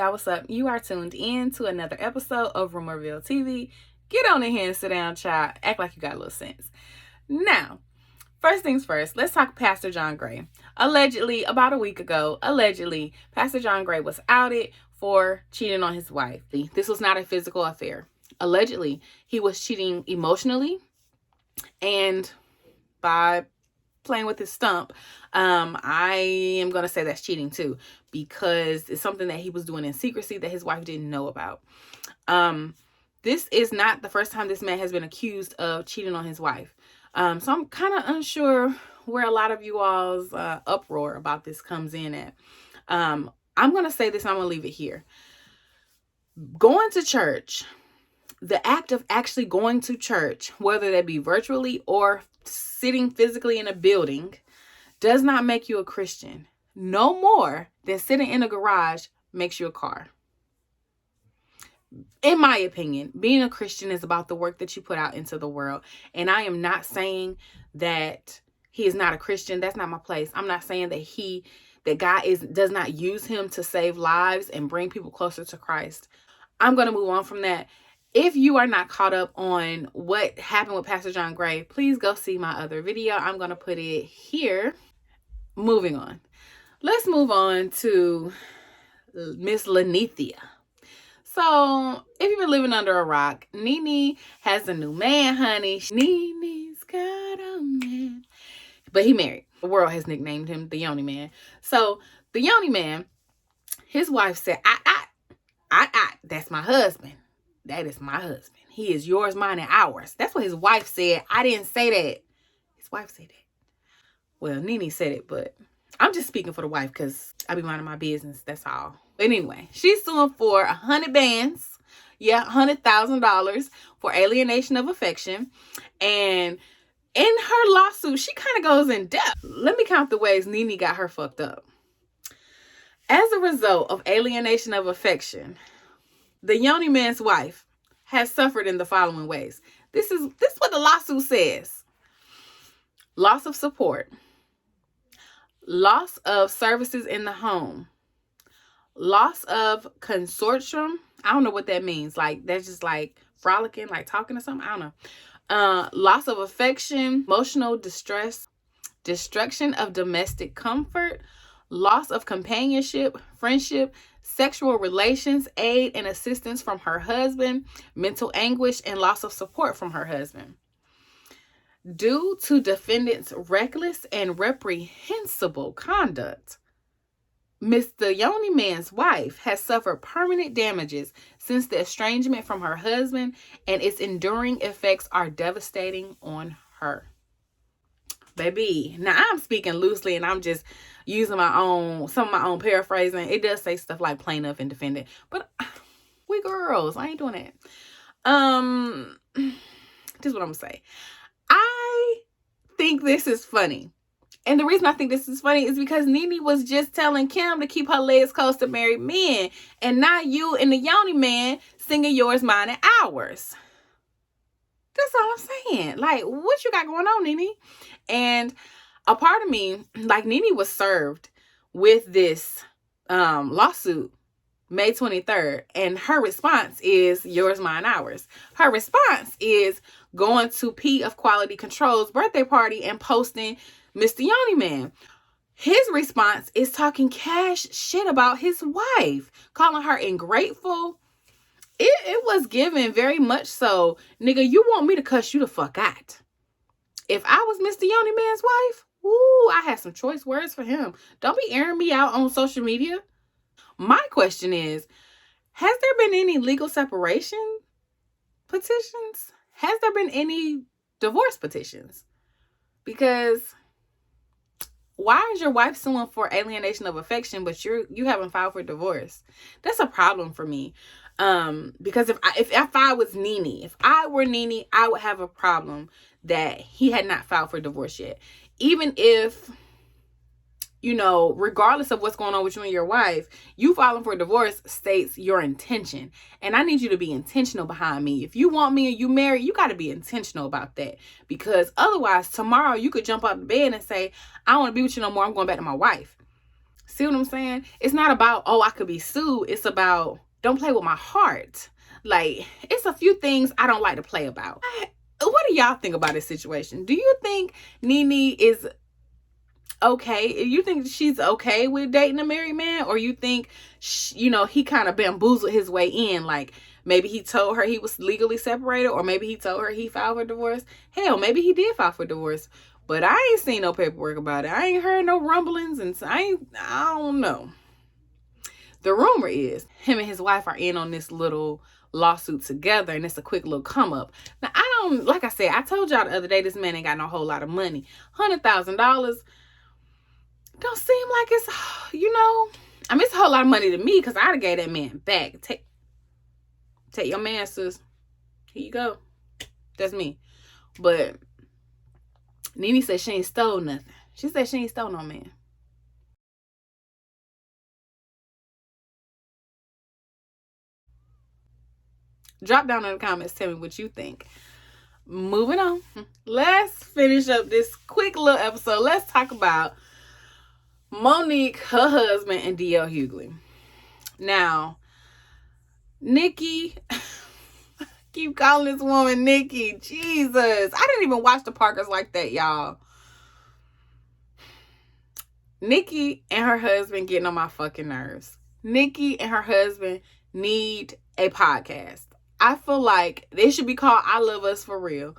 y'all, what's up? You are tuned in to another episode of Rumorville TV. Get on in here and sit down, child. Act like you got a little sense. Now, first things first, let's talk Pastor John Gray. Allegedly, about a week ago, Pastor John Gray was outed for cheating on his wife. This was not a physical affair. Allegedly, he was cheating emotionally and by playing with his stump. I am going to say that's cheating too, because it's something that he was doing in secrecy that his wife didn't know about. This is not the first time this man has been accused of cheating on his wife. So I'm kind of unsure where a lot of you all's uproar about this comes in at. I'm going to say this and I'm going to leave it here. Going to church, the act of actually going to church, whether that be virtually or sitting physically in a building, does not make you a Christian. No more than sitting in a garage makes you a car. In my opinion, being a Christian is about the work that you put out into the world. And I am not saying that he is not a Christian. That's not my place. I'm not saying that God does not use him to save lives and bring people closer to Christ. I'm going to move on from that. If you are not caught up on what happened with Pastor John Gray, please go see my other video. I'm going to put it here. Moving on. Let's move on to Miss Lenethea. So, if you've been living under a rock, NeNe has a new man, honey. NeNe's got a man. But he married. The world has nicknamed him the Nyoni man. So, the Nyoni man, his wife said, that's my husband. That is my husband. He is yours, mine, and ours. That's what his wife said. I didn't say that. His wife said that. Well, NeNe said it, but I'm just speaking for the wife because I be minding my business. That's all. But anyway, she's suing for 100 bands. Yeah, $100,000 for alienation of affection. And in her lawsuit, she kind of goes in depth. Let me count the ways NeNe got her fucked up. As a result of alienation of affection, the Nyoni man's wife has suffered in the following ways. This is what the lawsuit says. Loss of support. Loss of services in the home. Loss of consortium. I don't know what that means. Like, that's just like frolicking, like talking or something. I don't know. Loss of affection, emotional distress, destruction of domestic comfort, loss of companionship, friendship, sexual relations, aid and assistance from her husband, mental anguish, and loss of support from her husband. Due to defendant's reckless and reprehensible conduct, Mr. Nyoni man's wife has suffered permanent damages since the estrangement from her husband, and its enduring effects are devastating on her. Baby, now I'm speaking loosely and I'm just using some of my own paraphrasing. It does say stuff like plaintiff and defendant, but we girls, I ain't doing that. This is what I'm gonna say. I think this is funny. And the reason I think this is funny is because NeNe was just telling Kim to keep her legs close to married men, and not you and the Nyoni man singing yours, mine, and ours. That's all I'm saying. Like, what you got going on, NeNe? And a part of me, like, NeNe was served with this lawsuit May 23rd. And her response is yours, mine, ours. Her response is going to P of Quality Control's birthday party and posting Mr. Nyoni man. His response is talking cash shit about his wife, calling her ungrateful. It was given very much so, nigga, you want me to cuss you the fuck out. If I was Mr. Nyoni man's wife, ooh, I had some choice words for him. Don't be airing me out on social media. My question is, has there been any legal separation petitions? Has there been any divorce petitions? Because why is your wife suing for alienation of affection, but you haven't filed for divorce? That's a problem for me. Because if I was NeNe, if I were NeNe, I would have a problem that he had not filed for divorce yet. Even if, regardless of what's going on with you and your wife, you filing for divorce states your intention. And I need you to be intentional behind me. If you want me and you married, you got to be intentional about that. Because otherwise, tomorrow you could jump out of bed and say, I don't want to be with you no more. I'm going back to my wife. See what I'm saying? It's not about, oh, I could be sued. It's about, don't play with my heart. Like, it's a few things I don't like to play about. What do y'all think about this situation? Do you think NeNe is okay? You think she's okay with dating a married man? Or you think, he kind of bamboozled his way in? Like, maybe he told her he was legally separated, or maybe he told her he filed for divorce. Hell, maybe he did file for divorce. But I ain't seen no paperwork about it. I ain't heard no rumblings, and I don't know. The rumor is him and his wife are in on this little lawsuit together, and it's a quick little come up. Now, like I said, I told y'all the other day, this man ain't got no whole lot of money. $100,000 don't seem like it's, it's a whole lot of money to me, because I'd have gave that man back. Take your man, sis. Here you go. That's me. But NeNe said she ain't stole nothing. She said she ain't stole no man. Drop down in the comments. Tell me what you think. Moving on. Let's finish up this quick little episode. Let's talk about MoNique, her husband, and D.L. Hughley. Now, Nikki... keep calling this woman Nikki. Jesus. I didn't even watch the Parkers like that, y'all. Nikki and her husband getting on my fucking nerves. Nikki and her husband need a podcast. I feel like they should be called I Love Us For Real.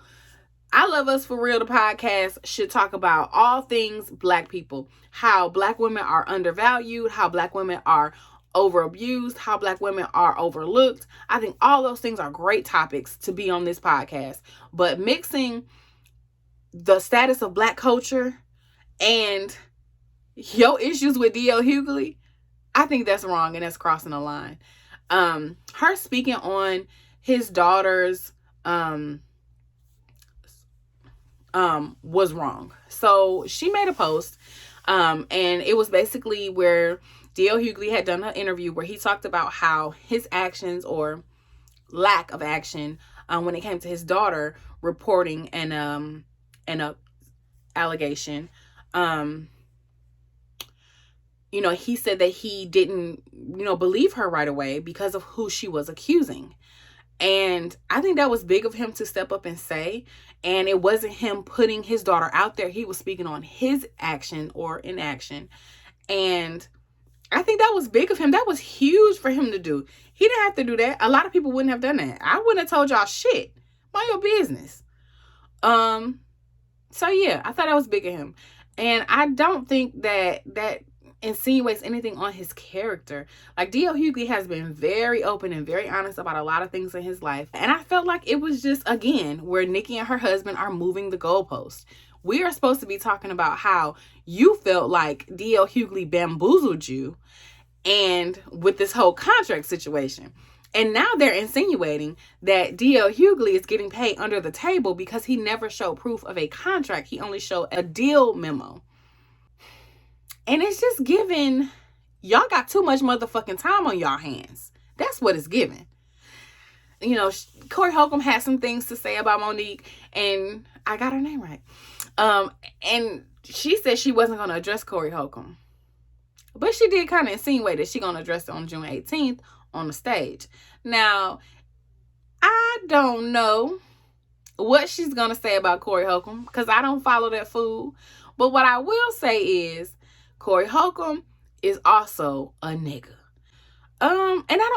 I Love Us For Real, the podcast, should talk about all things Black people. How Black women are undervalued. How Black women are over abused, how Black women are overlooked. I think all those things are great topics to be on this podcast. But mixing the status of Black culture and your issues with D.L. Hughley, I think that's wrong, and that's crossing the line. Her speaking on his daughter's was wrong. So she made a post, and it was basically where D.L. Hughley had done an interview where he talked about how his actions, or lack of action, when it came to his daughter reporting an allegation, he said that he didn't, believe her right away because of who she was accusing. And I think that was big of him to step up and say. And it wasn't him putting his daughter out there. He was speaking on his action or inaction. And I think that was big of him. That was huge for him to do. He didn't have to do that. A lot of people wouldn't have done that. I wouldn't have told y'all shit. Mind your business. So yeah, I thought that was big of him. And I don't think that insinuates anything on his character. Like, D.L. Hughley has been very open and very honest about a lot of things in his life. And I felt like it was just, again, where Nikki and her husband are moving the goalpost. We are supposed to be talking about how you felt like D.L. Hughley bamboozled you, and with this whole contract situation. And now they're insinuating that D.L. Hughley is getting paid under the table because he never showed proof of a contract. He only showed a deal memo. And it's just giving, y'all got too much motherfucking time on y'all hands. That's what it's giving. Corey Holcomb had some things to say about MoNique, and I got her name right. And she said she wasn't going to address Corey Holcomb. But she did kind of insinuate that she's going to address it on June 18th on the stage. Now, I don't know what she's going to say about Corey Holcomb, because I don't follow that fool. But what I will say is, Corey Holcomb is also a nigga. And I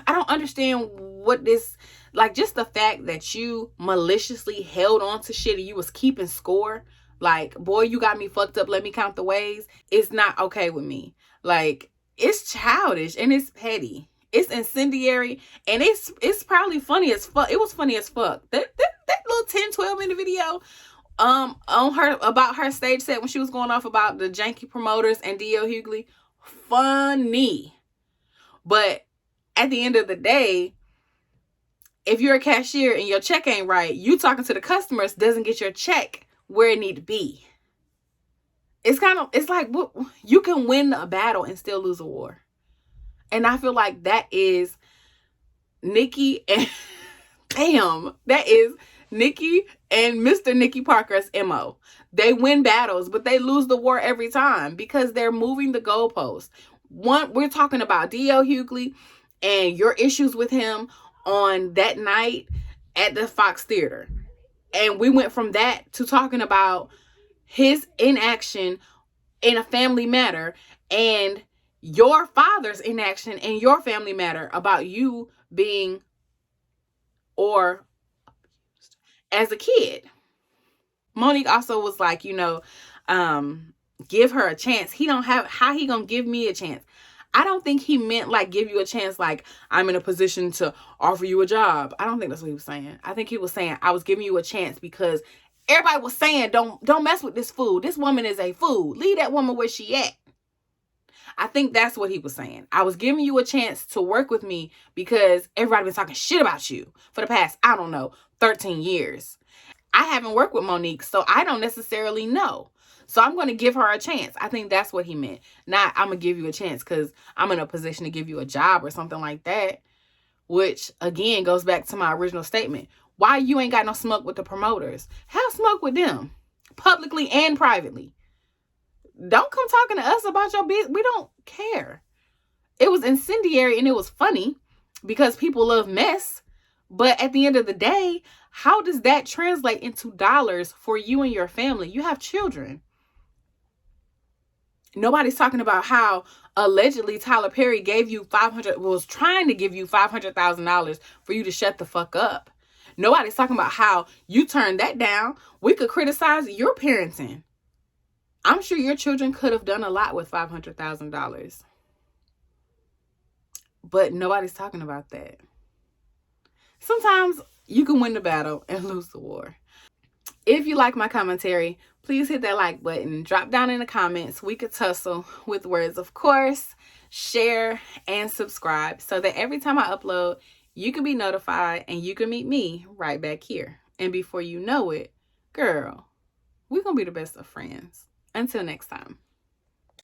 don't understand what this, like, just the fact that you maliciously held on to shit and you was keeping score. Like, boy, you got me fucked up. Let me count the ways. It's not okay with me. Like, it's childish and it's petty. It's incendiary, and it's probably funny as fuck. It was funny as fuck. That little 10-12 minute video on her, about her stage set when she was going off about the janky promoters and D.L. Hughley, funny. But at the end of the day, if you're a cashier and your check ain't right, you talking to the customers doesn't get your check where it need to be. It's like, you can win a battle and still lose a war. And I feel like that is Nikki and that is Nikki and Mr. Nikki Parker's MO. They win battles, but they lose the war every time because they're moving the goalposts. One, we're talking about D.L. Hughley and your issues with him on that night at the Fox Theater. And we went from that to talking about his inaction in a family matter and your father's inaction in your family matter about you being or as a kid. MoNique also was like, give her a chance. He don't have, how he gonna give me a chance? I don't think he meant like give you a chance like I'm in a position to offer you a job. I don't think that's what he was saying. I think he was saying I was giving you a chance because everybody was saying don't mess with this fool. This woman is a fool. Leave that woman where she at. I think that's what he was saying. I was giving you a chance to work with me because everybody been talking shit about you for the past, 13 years. I haven't worked with MoNique, so I don't necessarily know. So I'm going to give her a chance. I think that's what he meant. Not I'm going to give you a chance because I'm in a position to give you a job or something like that. Which, again, goes back to my original statement. Why you ain't got no smoke with the promoters? Have smoke with them. Publicly and privately. Don't come talking to us about your business. We don't care. It was incendiary and it was funny because people love mess. But at the end of the day, how does that translate into dollars for you and your family? You have children. Nobody's talking about how allegedly Tyler Perry was trying to give you $500,000 for you to shut the fuck up. Nobody's talking about how you turned that down. We could criticize your parenting. I'm sure your children could have done a lot with $500,000. But nobody's talking about that. Sometimes you can win the battle and lose the war. If you like my commentary, please hit that like button. Drop down in the comments. We could tussle with words, of course. Share and subscribe so that every time I upload, you can be notified and you can meet me right back here. And before you know it, girl, we're going to be the best of friends. Until next time.